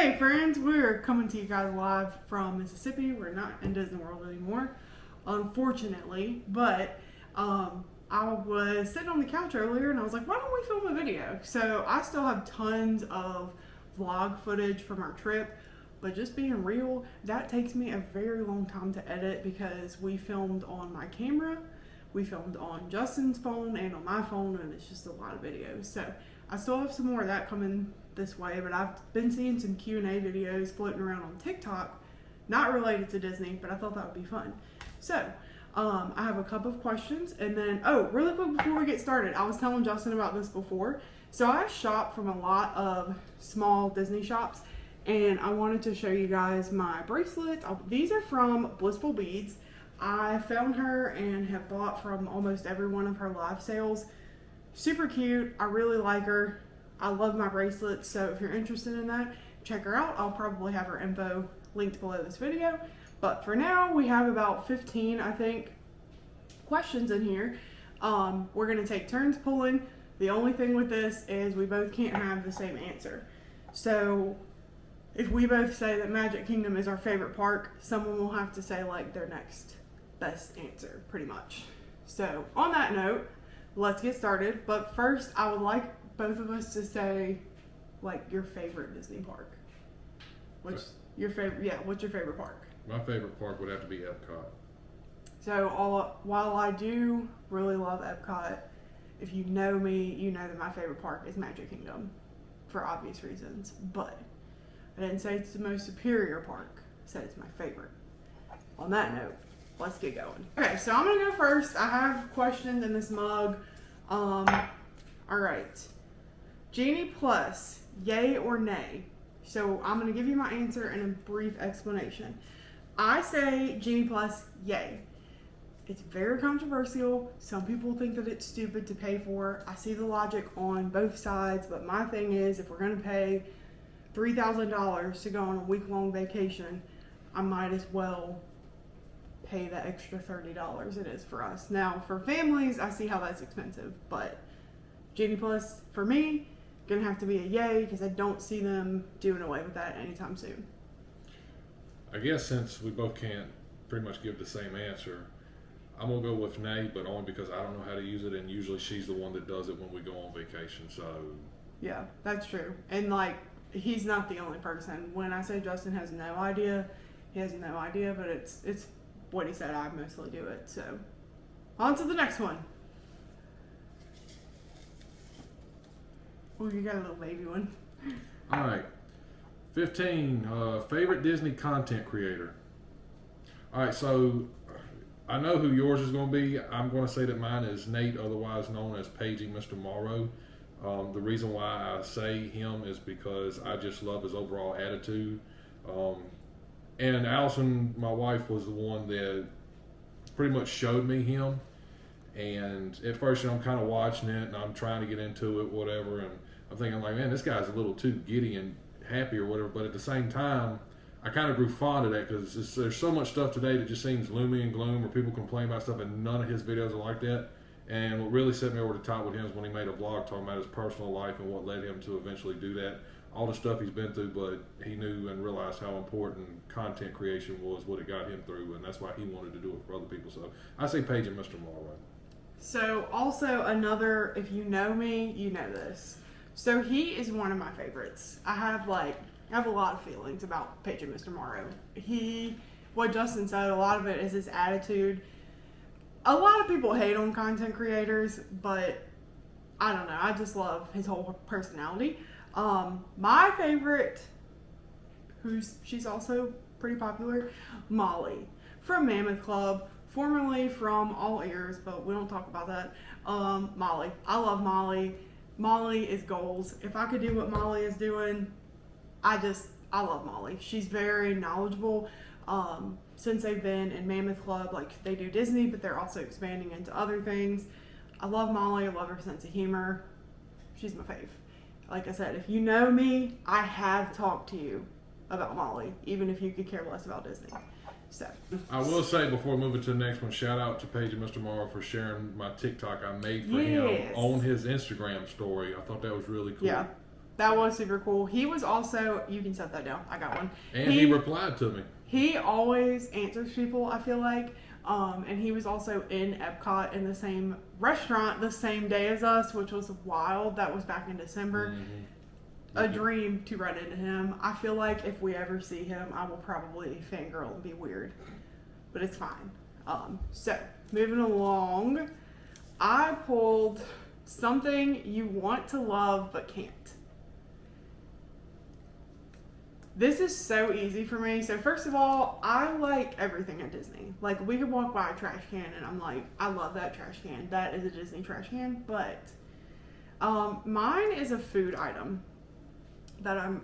Hey friends, we're coming to you guys live from Mississippi. We're not in Disney World anymore, unfortunately, but I was sitting on the couch earlier and I was like, why don't we film a video? So I still have tons of vlog footage from our trip, but just being real, that takes me a very long time to edit because we filmed on my camera, we filmed on Justin's phone and on my phone, and it's just a lot of videos. So I still have some more of that coming this way, but I've been seeing some Q&A videos floating around on TikTok, not related to Disney, but I thought that would be fun. So I have a couple of questions, and then, oh, really quick before we get started, I was telling Justin about this before. So I shop from a lot of small Disney shops, and I wanted to show you guys my bracelets. These are from Blissful Beads. I found her and have bought from almost every one of her live sales. Super cute. I really like her. I love my bracelets, so if you're interested in that, check her out. I'll probably have her info linked below this video. But for now, we have about 15, I think, questions in here. We're going to take turns pulling. The only thing with this is we both can't have the same answer. So if we both say that Magic Kingdom is our favorite park, someone will have to say like their next best answer, pretty much. So on that note, let's get started. But first, I would like both of us to say like your favorite Disney park. What's your favorite? Yeah, what's your favorite park? My favorite park would have to be Epcot. So while I do really love Epcot, if you know me, you know that my favorite park is Magic Kingdom for obvious reasons. But I didn't say it's the most superior park. I said it's my favorite. On that note, let's get going. Okay, so I'm gonna go first. I have questions in this mug. All right. Genie Plus, yay or nay? So I'm gonna give you my answer and a brief explanation. I say Genie Plus, yay. It's very controversial. Some people think that it's stupid to pay for. I see the logic on both sides, but my thing is, if we're gonna pay $3,000 to go on a week-long vacation, I might as well pay the extra $30 it is for us. Now, for families, I see how that's expensive, but Genie Plus, for me, gonna have to be a yay because I don't see them doing away with that anytime soon. I guess since we both can't pretty much give the same answer, I'm gonna go with nay, but only because I don't know how to use it, and usually she's the one that does it when we go on vacation. So yeah, that's true. And like, he's not the only person. When I say Justin has no idea, he has no idea, but it's what he said. I mostly do it. So on to the next one. Oh, you got a little baby one. all right, 15 favorite Disney content creator. All right, so I know who yours is going to be. I'm going to say that mine is Nate, otherwise known as Paging Mr. Morrow. The reason why I say him is because I just love his overall attitude. And Allison, my wife, was the one that pretty much showed me him. And at first, I'm kind of watching it and I'm trying to get into it, whatever. And I'm thinking like, man, this guy's a little too giddy and happy or whatever. But at the same time, I kind of grew fond of that because there's so much stuff today that just seems gloomy and gloom, or people complain about stuff, and none of his videos are like that. And what really set me over the top with him is when he made a vlog talking about his personal life and what led him to eventually do that. All the stuff he's been through, but he knew and realized how important content creation was, what it got him through, and that's why he wanted to do it for other people. So I say Paige and Mr. Morrow. So also another, if you know me, you know this. So he is one of my favorites. I have a lot of feelings about Paige and Mr. Morrow. What Justin said, a lot of it is his attitude. A lot of people hate on content creators, but I don't know. I just love his whole personality. My favorite, she's also pretty popular, Molly from Mammoth Club, formerly from All Ears, but we don't talk about that. Molly. I love Molly. Molly is goals. If I could do what Molly is doing, I love Molly. She's very knowledgeable. Since they've been in Mammoth Club, like they do Disney, but they're also expanding into other things. I love Molly. I love her sense of humor. She's my fave. Like I said, if you know me, I have talked to you about Molly, even if you could care less about Disney. So I will say before moving to the next one, shout out to Paige and Mr. Morrow for sharing my TikTok I made for him on his Instagram story. I thought that was really cool. Yeah, That was super cool. He was also, you can set that down. I got one. And he replied to me. He always answers people, I feel like. And he was also in Epcot in the same restaurant the same day as us, which was wild. That was back in December. Mm-hmm. A dream to run into him. I feel like if we ever see him, I will probably fangirl and be weird. But it's fine. So, moving along. I pulled something you want to love but can't. This is so easy for me. So first of all, I like everything at Disney. Like, we could walk by a trash can and I'm like, I love that trash can. That is a Disney trash can. But mine is a food item that I'm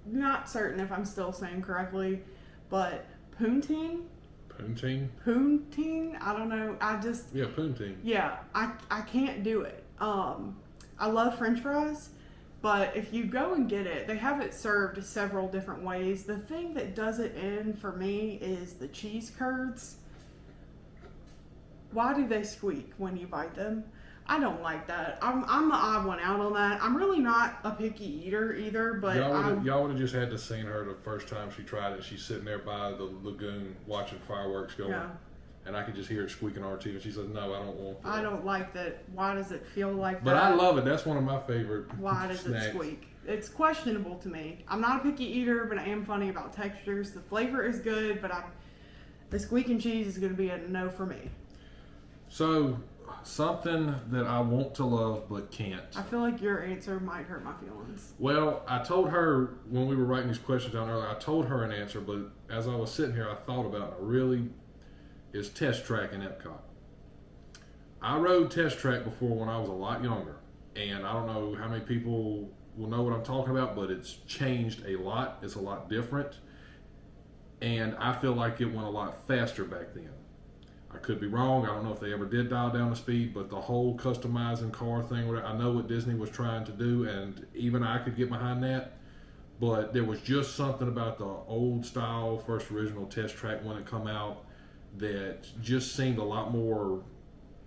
not certain if I'm still saying correctly, but poutine. Poutine? Poutine? I don't know. Yeah, poutine. Yeah, I can't do it. I love French fries. But if you go and get it, they have it served several different ways. The thing that does it in for me is the cheese curds. Why do they squeak when you bite them? I don't like that. I'm the odd one out on that. I'm really not a picky eater either, but y'all would have just had to seen her the first time she tried it. She's sitting there by the lagoon watching fireworks going. Yeah. And I could just hear it squeaking on her teeth. And she said, no, I don't want that. I don't like that. Why does it feel like but that? I love it. That's one of my favorite Why does snacks. it squeak? It's questionable to me. I'm not a picky eater, but I am funny about textures. The flavor is good, but the squeaking cheese is going to be a no for me. So, something that I want to love but can't. I feel like your answer might hurt my feelings. Well, I told her when we were writing these questions down earlier, I told her an answer, but as I was sitting here, I thought about it. Is Test Track in Epcot. I rode Test Track before when I was a lot younger, and I don't know how many people will know what I'm talking about, but it's changed a lot. It's a lot different, and I feel like it went a lot faster back then. I could be wrong. I don't know if they ever did dial down the speed, but the whole customizing car thing, I know what Disney was trying to do, and even I could get behind that, but there was just something about the old style, first original Test Track when it come out that just seemed a lot more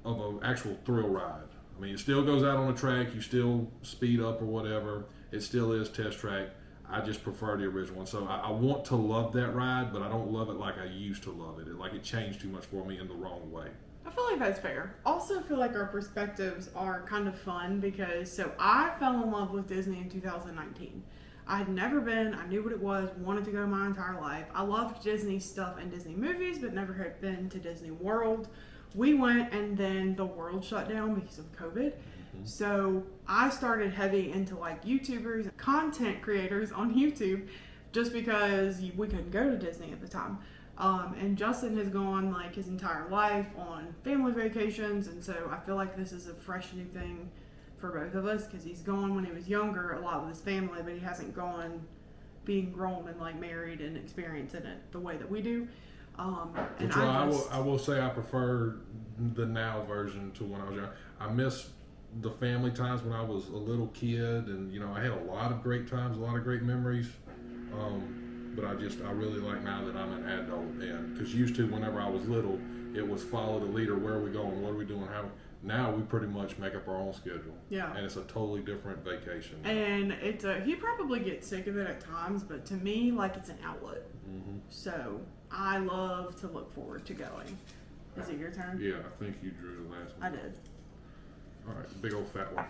of an actual thrill ride. I mean, it still goes out on the track, you still speed up or whatever, it still is Test Track. I just prefer the original one. So I want to love that ride, but I don't love it like I used to love it. It changed too much for me in the wrong way. I feel like that's fair. Also, I feel like our perspectives are kind of fun because, I fell in love with Disney in 2019. I had never been, I knew what it was, wanted to go my entire life. I loved Disney stuff and Disney movies, but never had been to Disney World. We went and then the world shut down because of COVID. Mm-hmm. So I started heavy into YouTubers, content creators on YouTube, just because we couldn't go to Disney at the time. And Justin has gone his entire life on family vacations, and so I feel like this is a fresh new thing for both of us because he's gone when he was younger a lot with his family, but he hasn't gone being grown and married and experiencing it the way that we do. And I will say I prefer the now version to when I was young. I miss the family times when I was a little kid, and I had a lot of great times, a lot of great memories. But I really like now that I'm an adult, and because used to whenever I was little, it was follow the leader. Where are we going? What are we doing? How? Now we pretty much make up our own schedule. Yeah. And it's a totally different vacation. And he probably gets sick of it at times, but to me, it's an outlet. Mm-hmm. So I love to look forward to going. Is it your turn? Yeah, I think you drew the last one. I did. All right, big old fat one.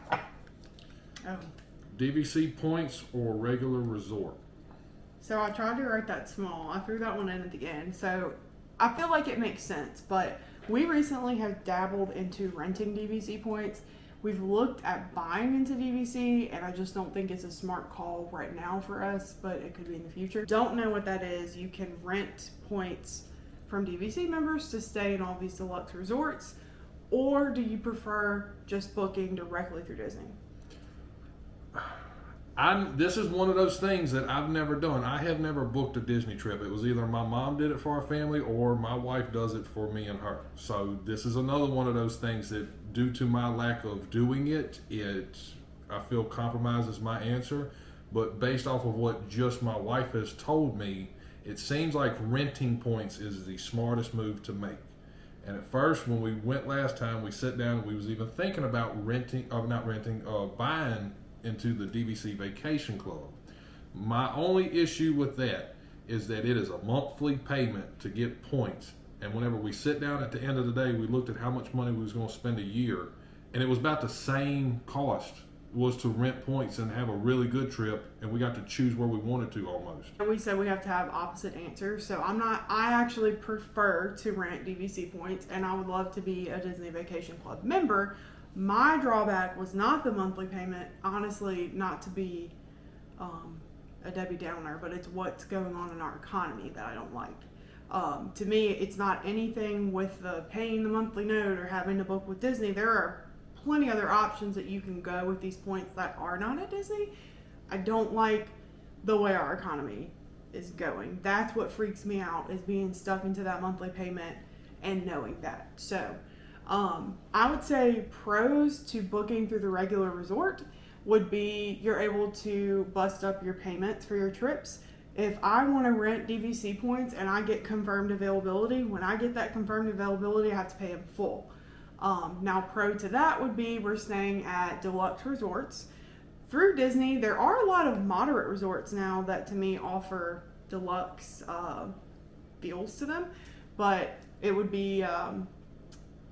Oh. DVC points or regular resort? So I tried to write that small. I threw that one in at the end. So I feel like it makes sense, but we recently have dabbled into renting DVC points. We've looked at buying into DVC, and I just don't think it's a smart call right now for us, but it could be in the future. Don't know what that is. You can rent points from DVC members to stay in all these deluxe resorts, or do you prefer just booking directly through Disney? This is one of those things that I've never done. I have never booked a Disney trip. It was either my mom did it for our family or my wife does it for me and her. So this is another one of those things that, due to my lack of doing it, I feel compromises my answer. But based off of what just my wife has told me, it seems like renting points is the smartest move to make. And at first, when we went last time, we sat down and we was even thinking about buying into the DVC Vacation Club. My only issue with that is that it is a monthly payment to get points. And whenever we sit down at the end of the day, we looked at how much money we was going to spend a year, and it was about the same cost was to rent points and have a really good trip, and we got to choose where we wanted to almost. And we said we have to have opposite answers. So I actually prefer to rent DVC points, and I would love to be a Disney Vacation Club member. My drawback was not the monthly payment, honestly, not to be a Debbie Downer, but it's what's going on in our economy that I don't like. To me, it's not anything with the paying the monthly note or having to book with Disney. There are plenty other options that you can go with these points that are not at Disney. I don't like the way our economy is going. That's what freaks me out, is being stuck into that monthly payment and knowing that. So I would say pros to booking through the regular resort would be you're able to bust up your payments for your trips. If I want to rent DVC points and I get confirmed availability, when I get that confirmed availability, I have to pay in full. Now, pro to that would be we're staying at deluxe resorts. Through Disney, there are a lot of moderate resorts now that to me offer deluxe feels to them, but it would be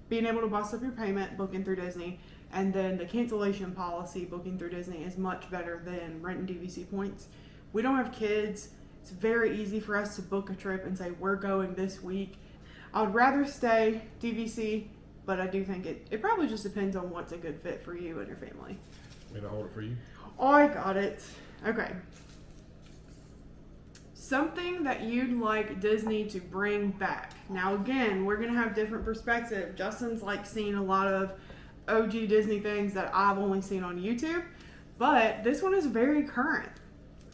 being able to bust up your payment booking through Disney, and then the cancellation policy booking through Disney is much better than renting DVC points. We don't have kids. It's very easy for us to book a trip and say we're going this week. I would rather stay DVC, but I do think it probably just depends on what's a good fit for you and your family. Me to hold it for you? Oh, I got it. Okay. Something that you'd like Disney to bring back. Now, again, we're going to have different perspectives. Justin's like seeing a lot of OG Disney things that I've only seen on YouTube, but this one is very current.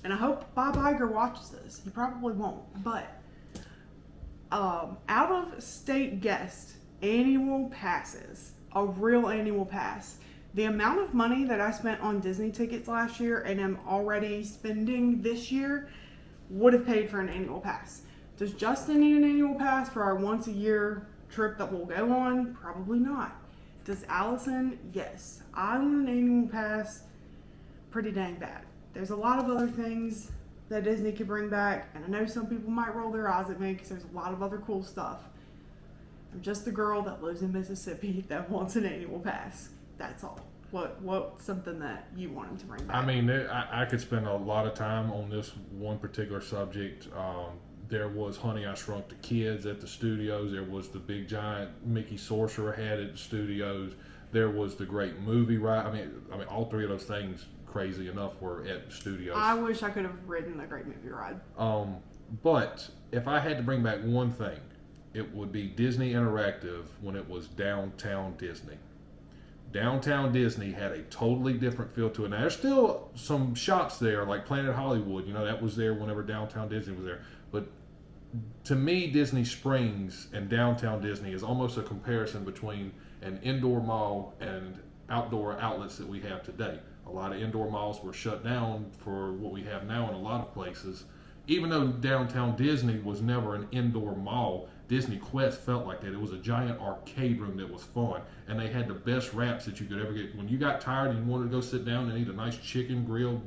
And I hope Bob Iger watches this. He probably won't. But out-of-state guest annual passes, a real annual pass. The amount of money that I spent on Disney tickets last year and am already spending this year would have paid for an annual pass. Does Justin need an annual pass for our once-a-year trip that we'll go on? Probably not. Does Allison? Yes. I want an annual pass pretty dang bad. There's a lot of other things that Disney could bring back, and I know some people might roll their eyes at me because there's a lot of other cool stuff. I'm just a girl that lives in Mississippi that wants an annual pass. That's all. What's something that you want them to bring back? I mean, I could spend a lot of time on this one particular subject. There was Honey, I Shrunk the Kids at the studios. There was the big giant Mickey Sorcerer hat at the studios. There was the Great Movie Ride. I mean, all three of those things, crazy enough, were at studios. I wish I could have ridden the Great Movie Ride. But if I had to bring back one thing, it would be Disney Interactive when it was Downtown Disney. Downtown Disney had a totally different feel to it. Now, there's still some shops there, like Planet Hollywood. You know, that was there whenever Downtown Disney was there. But to me, Disney Springs and Downtown Disney is almost a comparison between an indoor mall and outdoor outlets that we have today. A lot of indoor malls were shut down for what we have now in a lot of places. Even though Downtown Disney was never an indoor mall, Disney Quest felt like that. It was a giant arcade room that was fun, and they had the best wraps that you could ever get. When you got tired and you wanted to go sit down and eat a nice chicken grilled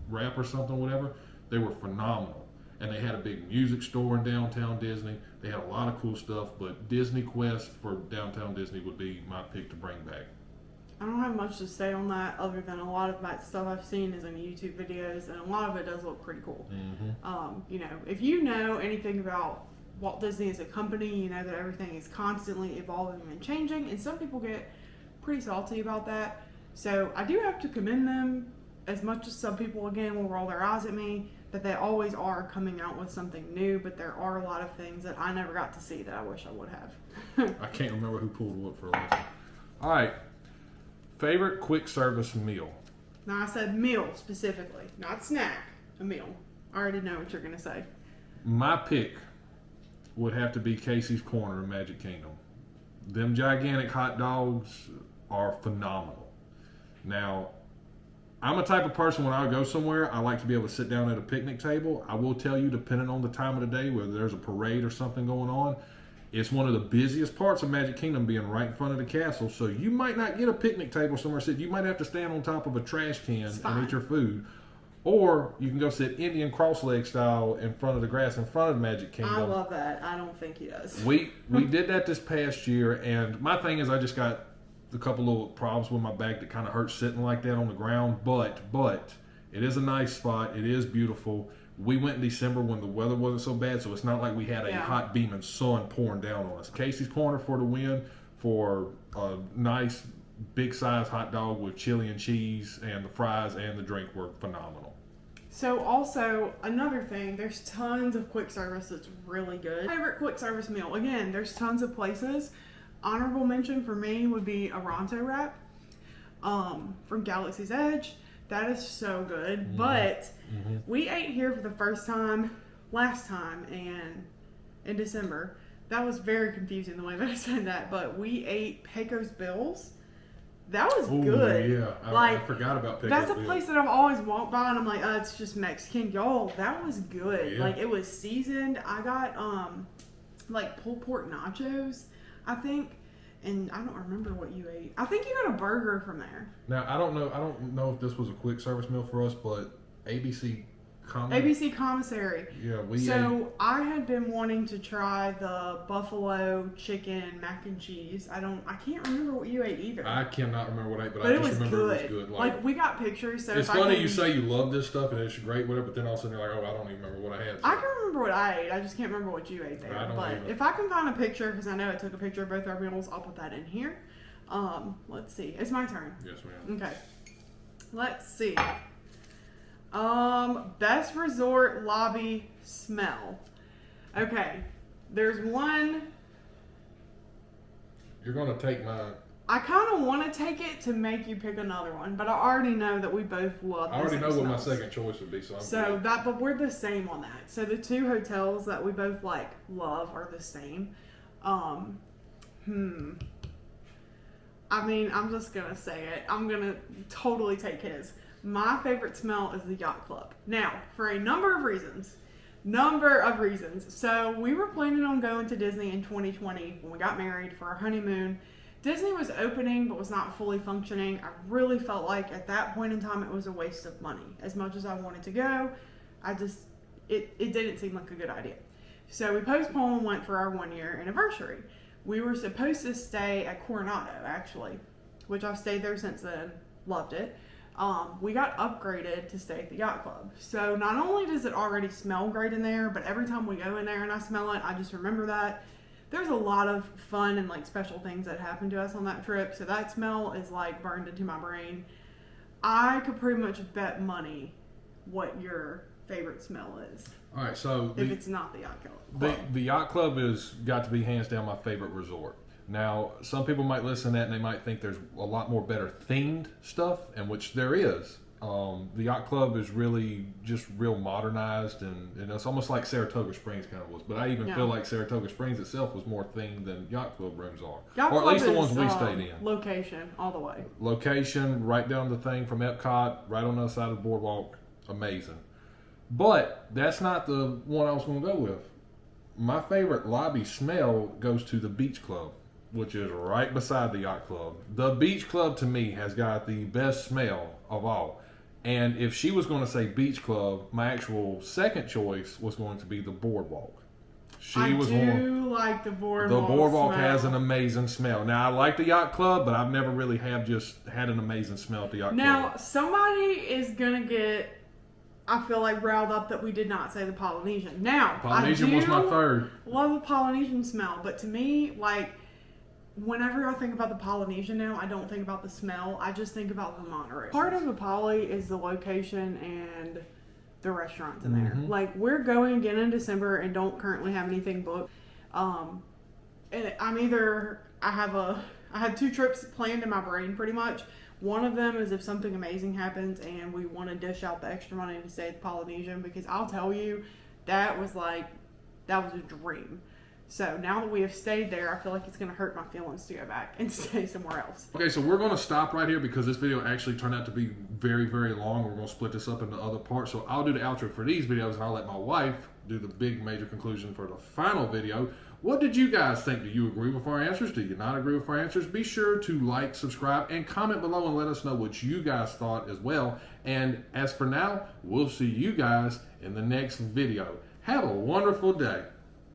wrap or something, whatever, they were phenomenal. And they had a big music store in Downtown Disney. They had a lot of cool stuff, but Disney Quest for Downtown Disney would be my pick to bring back. I don't have much to say on that other than a lot of that stuff I've seen is in YouTube videos, and a lot of it does look pretty cool. Mm-hmm. You know, if you know anything about Walt Disney as a company, you know that everything is constantly evolving and changing, and some people get pretty salty about that. So I do have to commend them, as much as some people, again, will roll their eyes at me, that they always are coming out with something new, but there are a lot of things that I never got to see that I wish I would have. I can't remember who pulled what for last. All right. Favorite quick service meal? Now, I said meal specifically, not snack, a meal. I already know what you're going to say. My pick would have to be Casey's Corner in Magic Kingdom. Them gigantic hot dogs are phenomenal. Now, I'm a type of person, when I go somewhere, I like to be able to sit down at a picnic table. I will tell you, depending on the time of the day, whether there's a parade or something going on, It's one of the busiest parts of Magic Kingdom, being right in front of the castle. So you might not get a picnic table somewhere to sit. You might have to stand on top of a trash can and eat your food. Or you can go sit Indian cross-leg style in front of the grass in front of Magic Kingdom. I love that. I don't think he does. We did that this past year, and my thing is I just got a couple little problems with my back that kind of hurts sitting like that on the ground. But it is a nice spot. It is beautiful. We went in December when the weather wasn't so bad, so it's not like we had a hot beaming sun pouring down on us. Casey's Corner for the win for a nice big size hot dog with chili and cheese, and the fries and the drink were phenomenal. So also, another thing, there's tons of quick service that's really good. Favorite quick service meal, again, there's tons of places. Honorable mention for me would be a Ronto wrap from Galaxy's Edge. That is so good. But we ate here for the first time last time and in December. That was very confusing the way that I said that, but we ate Pecos Bills. That was good. Yeah, I forgot about Pecos That's a Bills. place that I've always walked by and I'm like, oh, it's just Mexican. Y'all, that was good. Yeah. Like, it was seasoned. I got like pulled pork nachos, I think, and I don't remember what you ate. I think you got a burger from there. Now I don't know if this was a quick service meal for us, but ABC Commissary. Yeah, So I had been wanting to try the buffalo chicken mac and cheese. I can't remember what you ate either. I cannot remember what I ate, but I it just was remember good. it was good. Like we got pictures. So it's funny you say you love this stuff and it's great, whatever, but then all of a sudden you're like, oh, I don't even remember what I had. So. I can remember what I ate. I just can't remember what you ate there. I don't But either. if I can find a picture, because I know I took a picture of both our meals, I'll put that in here. Let's see. It's my turn. Yes, ma'am. Okay. Let's see. Best resort lobby smell. Okay. There's one. You're gonna take mine. I kind of want to take it to make you pick another one, but I already know that we both love. I already know what my smells. second choice would be, so I'm good. But we're the same on that. So the two hotels that we both love are the same. I mean, I'm just gonna say it. I'm gonna totally take his. My favorite smell is the Yacht Club. Now, for a number of reasons. So we were planning on going to Disney in 2020 when we got married for our honeymoon. Disney was opening but was not fully functioning. I really felt like at that point in time it was a waste of money. As much as I wanted to go, it didn't seem like a good idea. So we postponed and went for our 1 year anniversary. We were supposed to stay at Coronado, actually, which I've stayed there since then. Loved it. We got upgraded to stay at the Yacht Club. So not only does it already smell great in there, but every time we go in there and I smell it, I just remember that. There's a lot of fun and special things that happened to us on that trip. So that smell is burned into my brain. I could pretty much bet money what your favorite smell is. All right, so if it's not the Yacht Club. The Yacht Club has got to be hands down my favorite resort. Now, some people might listen to that and they might think there's a lot more better themed stuff, and which there is. The Yacht Club is really just real modernized, and it's almost like Saratoga Springs kind of was. But I even feel like Saratoga Springs itself was more themed than Yacht Club rooms are. Yacht or at Club least the is, ones we stayed in. Location, all the way. Location, right down the thing from Epcot, right on the other side of the boardwalk. Amazing. But that's not the one I was going to go with. My favorite lobby smell goes to the Beach Club, which is right beside the Yacht Club. The Beach Club, to me, has got the best smell of all. And if she was going to say Beach Club, my actual second choice was going to be the Boardwalk. I do like the Boardwalk. The Boardwalk smell. has an amazing smell. Now, I like the Yacht Club, but I've never really just had an amazing smell at the Yacht Club. Now, somebody is going to get, I feel riled up that we did not say the Polynesian. Now, Polynesian was my third. Love the Polynesian smell, but to me, whenever I think about the Polynesian now, I don't think about the smell. I just think about the monorail. Part of the Poly is the location and the restaurants in there. We're going again in December and don't currently have anything booked. And I have 2 trips planned in my brain pretty much. One of them is if something amazing happens and we want to dish out the extra money to stay at the Polynesian, because I'll tell you, that was a dream. So now that we have stayed there, I feel like it's going to hurt my feelings to go back and stay somewhere else. Okay, so we're going to stop right here because this video actually turned out to be very, very long. We're going to split this up into other parts. So I'll do the outro for these videos and I'll let my wife do the big major conclusion for the final video. What did you guys think? Do you agree with our answers? Do you not agree with our answers? Be sure to like, subscribe, and comment below and let us know what you guys thought as well. And as for now, we'll see you guys in the next video. Have a wonderful day.